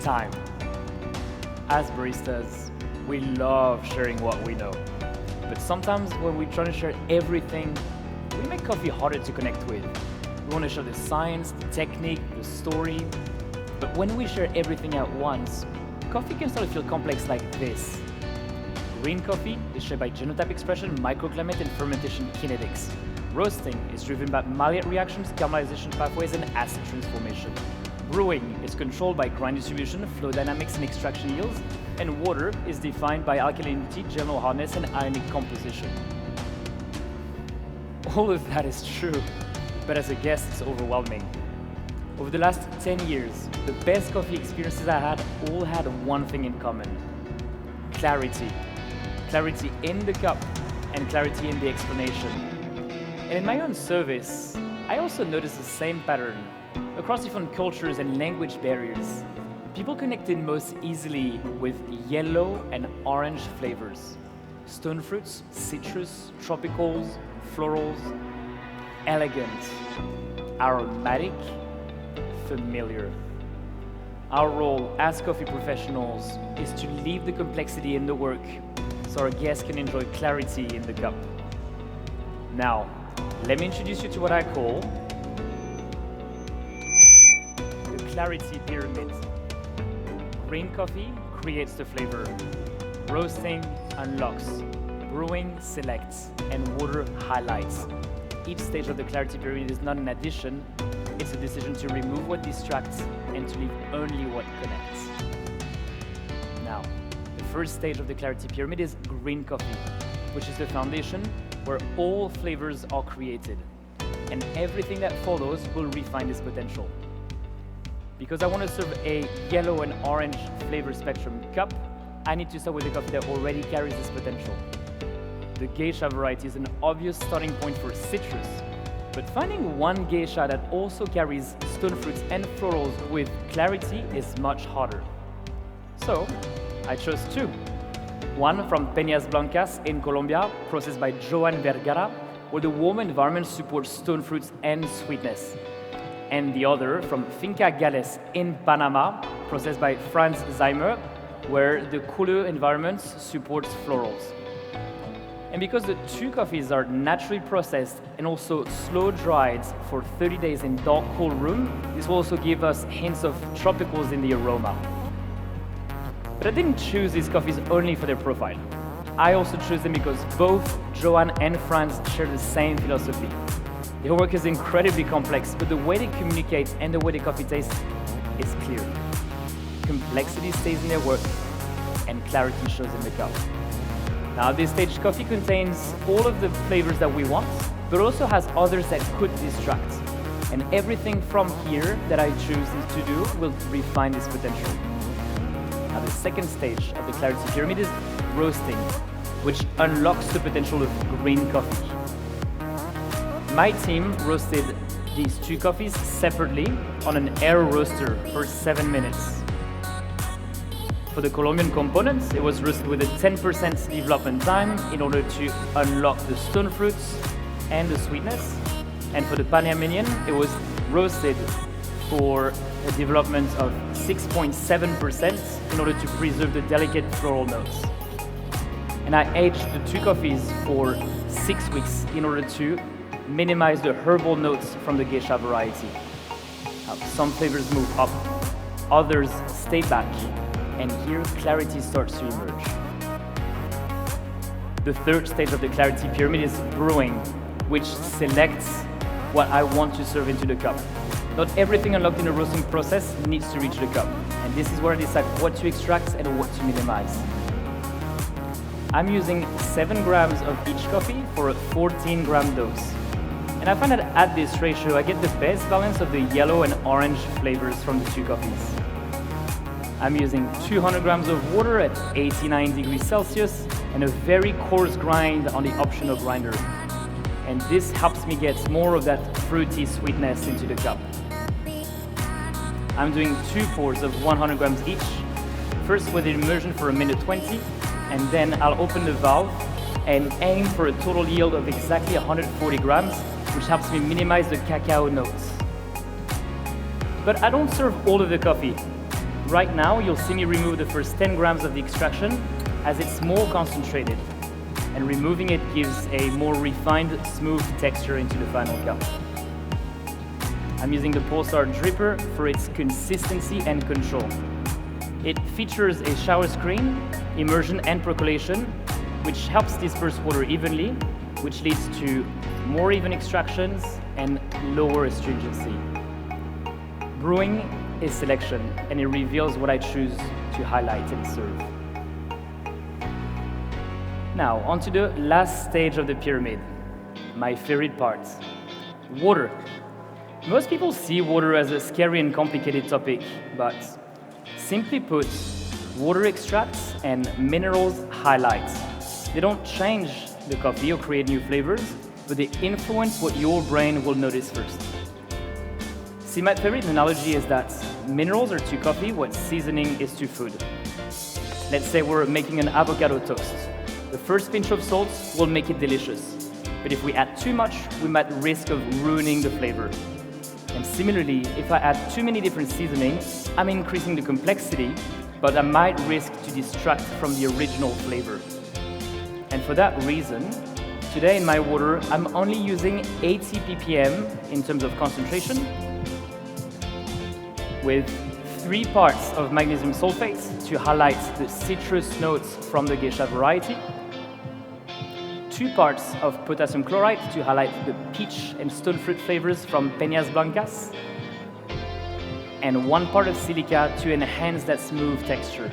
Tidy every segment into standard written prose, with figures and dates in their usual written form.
time. As baristas, we love sharing what we know. But sometimes when we try to share everything, we make coffee harder to connect with. We want to share the science, the technique, the story. But when we share everything at once, coffee can start to feel complex like this. Green coffee is shaped by genotype expression, microclimate, and fermentation kinetics. Roasting is driven by Maillard reactions, caramelization pathways, and acid transformation. Brewing is controlled by grind distribution, flow dynamics, and extraction yields. And water is defined by alkalinity, general hardness, and ionic composition. All of that is true, but as a guest, it's overwhelming. Over the last 10 years, the best coffee experiences I had all had one thing in common: clarity. Clarity in the cup and clarity in the explanation. And in my own service, I also noticed the same pattern. Across different cultures and language barriers, people connected most easily with yellow and orange flavors. Stone fruits, citrus, tropicals, florals, elegant, aromatic, familiar. Our role as coffee professionals is to leave the complexity in the work so our guests can enjoy clarity in the cup. Now, let me introduce you to what I call the clarity pyramid. Green coffee creates the flavor. Roasting unlocks. Brewing selects. And water highlights. Each stage of the clarity pyramid is not an addition, it's a decision to remove what distracts and to leave only what connects. Now, the first stage of the clarity pyramid is green coffee, which is the foundation where all flavors are created. And everything that follows will refine this potential. Because I want to serve a yellow and orange flavor spectrum cup, I need to start with a coffee that already carries this potential. The geisha variety is an obvious starting point for citrus, but finding one geisha that also carries stone fruits and florals with clarity is much harder. So, I chose two. One from Peñas Blancas in Colombia, processed by Joan Vergara, where the warm environment supports stone fruits and sweetness. And the other from Finca Gales in Panama, processed by Franz Zeimer, where the cooler environment supports florals. And because the two coffees are naturally processed and also slow dried for 30 days in dark, cool room, this will also give us hints of tropicals in the aroma. But I didn't choose these coffees only for their profile. I also chose them because both Joan and Franz share the same philosophy. Their work is incredibly complex, but the way they communicate and the way the coffee tastes is clear. Complexity stays in their work, and clarity shows in the cup. Now, this stage coffee contains all of the flavors that we want, but also has others that could distract. And everything from here that I choose to do will refine this potential. Now, the second stage of the clarity pyramid is roasting, which unlocks the potential of green coffee. My team roasted these two coffees separately on an air roaster for 7 minutes. For the Colombian components, it was roasted with a 10% development time in order to unlock the stone fruits and the sweetness. And for the Panamanian, it was roasted for a development of 6.7% in order to preserve the delicate floral notes. And I aged the two coffees for 6 weeks in order to minimize the herbal notes from the geisha variety. Now, some flavors move up, others stay back, and here clarity starts to emerge. The third stage of the clarity pyramid is brewing, which selects what I want to serve into the cup. Not everything unlocked in the roasting process needs to reach the cup, and this is where I decide what to extract and what to minimize. I'm using 7 grams of each coffee for a 14-gram dose. And I find that at this ratio, I get the best balance of the yellow and orange flavors from the two coffees. I'm using 200 grams of water at 89 degrees Celsius and a very coarse grind on the optional grinder. And this helps me get more of that fruity sweetness into the cup. I'm doing 2 pours of 100 grams each, first with the immersion for 1:20, and then I'll open the valve and aim for a total yield of exactly 140 grams, which helps me minimize the cacao notes. But I don't serve all of the coffee. Right now, you'll see me remove the first 10 grams of the extraction as it's more concentrated, and removing it gives a more refined, smooth texture into the final cup. I'm using the Pulsar dripper for its consistency and control. It features a shower screen, immersion and percolation, which helps disperse water evenly, which leads to more even extractions and lower astringency. Brewing is selection, and it reveals what I choose to highlight and serve. Now, onto the last stage of the pyramid, my favorite part, water. Most people see water as a scary and complicated topic, but simply put, water extracts and minerals highlight. They don't change the coffee or create new flavors, but they influence what your brain will notice first. See, my favorite analogy is that minerals are to coffee what seasoning is to food. Let's say we're making an avocado toast. The first pinch of salt will make it delicious, but if we add too much, we might risk of ruining the flavor. And similarly, if I add too many different seasonings, I'm increasing the complexity, but I might risk to distract from the original flavor. And for that reason, today in my water, I'm only using 80 ppm in terms of concentration, with 3 parts of magnesium sulfate to highlight the citrus notes from the geisha variety, 2 parts of potassium chloride to highlight the peach and stone fruit flavors from Peñas Blancas, and 1 part of silica to enhance that smooth texture.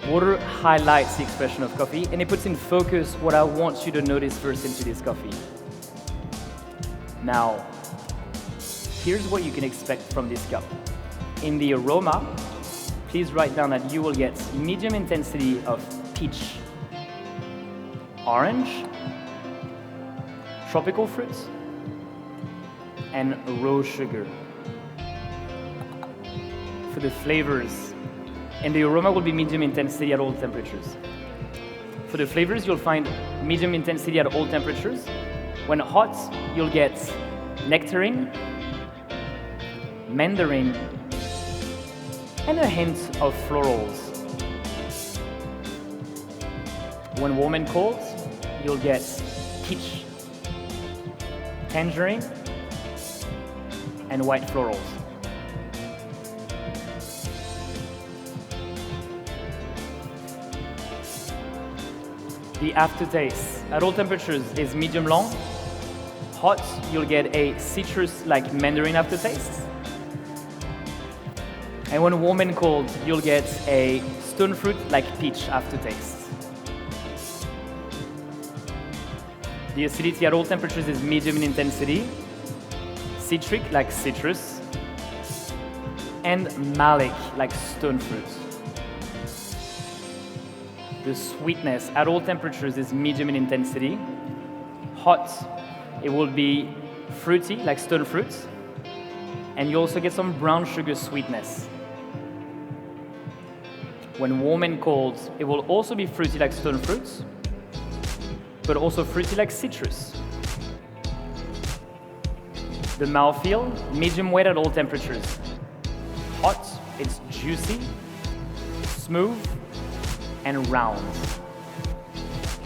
Water highlights the expression of coffee, and it puts in focus what I want you to notice first into this coffee. Now, here's what you can expect from this cup. In the aroma, please write down that you will get medium intensity of peach, orange, tropical fruits, and rose sugar. For the flavors, and the aroma will be medium intensity at all temperatures. For the flavors, you'll find medium intensity at all temperatures. When hot, you'll get nectarine, mandarin, and a hint of florals. When warm and cold, you'll get peach, tangerine, and white florals. The aftertaste at all temperatures is medium long. Hot, you'll get a citrus-like mandarin aftertaste. And when warm and cold, you'll get a stone fruit-like peach aftertaste. The acidity at all temperatures is medium in intensity, citric like citrus, and malic like stone fruit. The sweetness at all temperatures is medium in intensity. Hot, it will be fruity like stone fruit, and you also get some brown sugar sweetness. When warm and cold, it will also be fruity like stone fruit, but also fruity like citrus. The mouthfeel, medium wet at all temperatures. Hot, it's juicy, smooth, and round.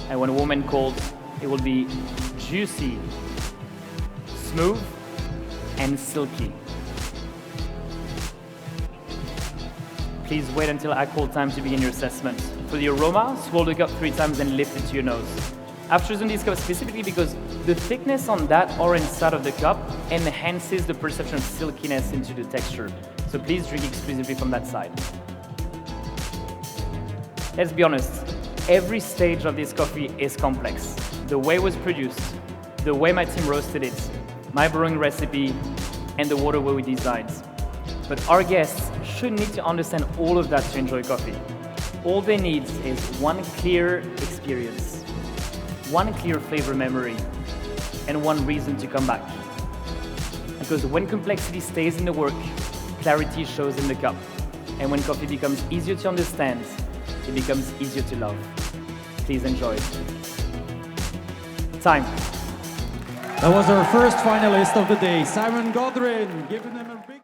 And when warm and cold, it will be juicy, smooth, and silky. Please wait until I call time to begin your assessment. For the aroma, swirl the cup 3 times and lift it to your nose. I've chosen this cup specifically because the thickness on that orange side of the cup enhances the perception of silkiness into the texture. So please drink exclusively from that side. Let's be honest, every stage of this coffee is complex. The way it was produced, the way my team roasted it, my brewing recipe, and the water we designed. But our guests shouldn't need to understand all of that to enjoy coffee. All they need is one clear experience, one clear flavor memory, and one reason to come back. Because when complexity stays in the work, clarity shows in the cup. And when coffee becomes easier to understand, it becomes easier to love. Please enjoy. Time. That was our first finalist of the day, Simon Gautherin. Giving them a big